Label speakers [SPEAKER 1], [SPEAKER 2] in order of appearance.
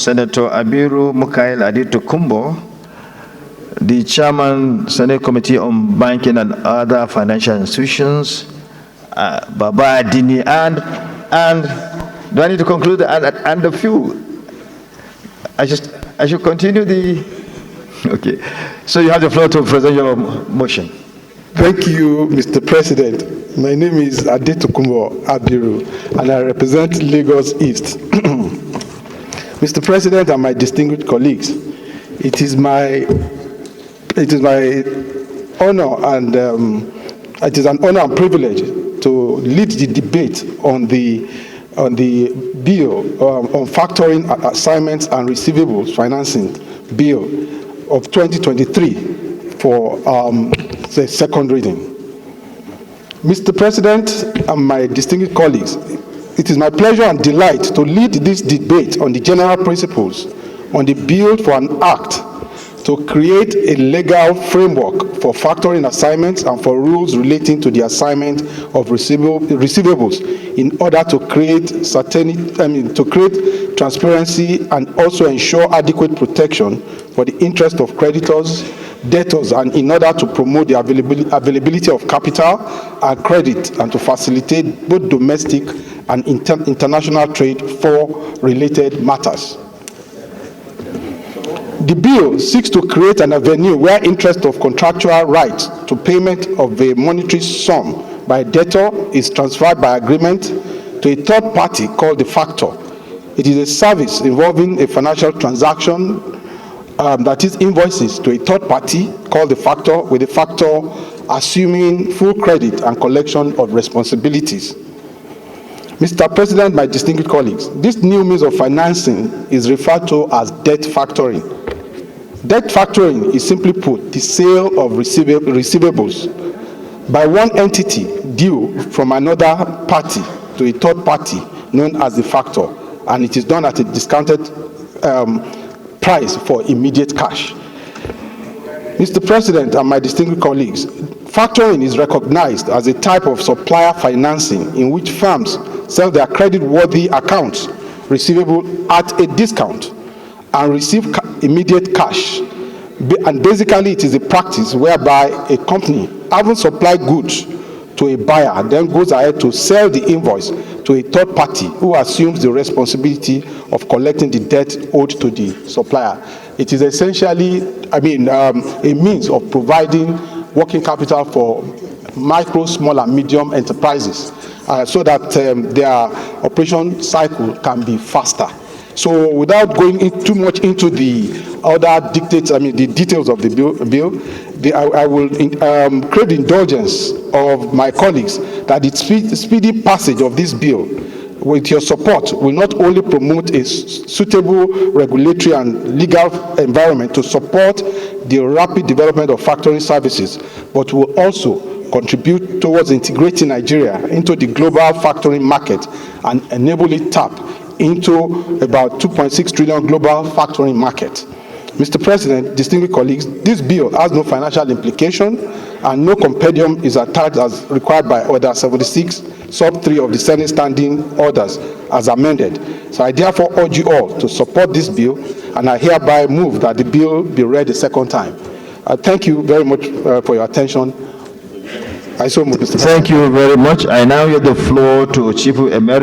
[SPEAKER 1] Senator Abiru Mukail Adetokunbo, the Chairman, Senate Committee on Banking and Other Financial Institutions, Baba Adini, and do I need to conclude? And a few. I should continue the. Okay. So you have the floor to present your motion.
[SPEAKER 2] Thank you, Mr. President. My name is Adetokunbo Abiru, and I represent Lagos East. Mr. President and my distinguished colleagues, it is my honor and it is an honor and privilege to lead the debate on the bill on factoring assignments and receivables financing bill of 2023 for the second reading. Mr. President and my distinguished colleagues, it is my pleasure and delight to lead this debate on the general principles on the bill for an act to create a legal framework for factoring assignments and for rules relating to the assignment of receivables in order to create transparency and also ensure adequate protection for the interest of creditors, debtors, and in order to promote the availability of capital and credit and to facilitate both domestic and international trade for related matters. The bill seeks to create an avenue where interest of contractual rights to payment of a monetary sum by a debtor is transferred by agreement to a third party called the factor. It is a service involving a financial transaction that is invoices to a third party called the factor, with the factor assuming full credit and collection of responsibilities. Mr. President, my distinguished colleagues, this new means of financing is referred to as debt factoring. Debt factoring is simply put the sale of receivables by one entity due from another party to a third party known as the factor, and it is done at a discounted price for immediate cash. Mr. President and my distinguished colleagues, factoring is recognized as a type of supplier financing in which firms sell their credit-worthy accounts receivable at a discount and receive immediate cash. And basically, it is a practice whereby a company, having supplied goods to a buyer, then goes ahead to sell the invoice to a third party who assumes the responsibility of collecting the debt owed to the supplier. It is essentially, a means of providing working capital for micro, small, and medium enterprises so that their operation cycle can be faster. So without going too much into the other dictates, the details of the bill, I will crave the indulgence of my colleagues that the speedy passage of this bill, with your support, will not only promote a suitable regulatory and legal environment to support the rapid development of factoring services, but will also contribute towards integrating Nigeria into the global factoring market and enable it tap into about 2.6 trillion global factoring market. Mr. President, distinguished colleagues, this bill has no financial implication and no compendium is attached as required by Order 76, Sub 3 of the Senate Standing Orders as amended. So I therefore urge you all to support this bill, and I hereby move that the bill be read a second time. Thank you very much for your attention. I so move, Mr. President.
[SPEAKER 1] Thank you very much. I now yield the floor to Chief Emeritus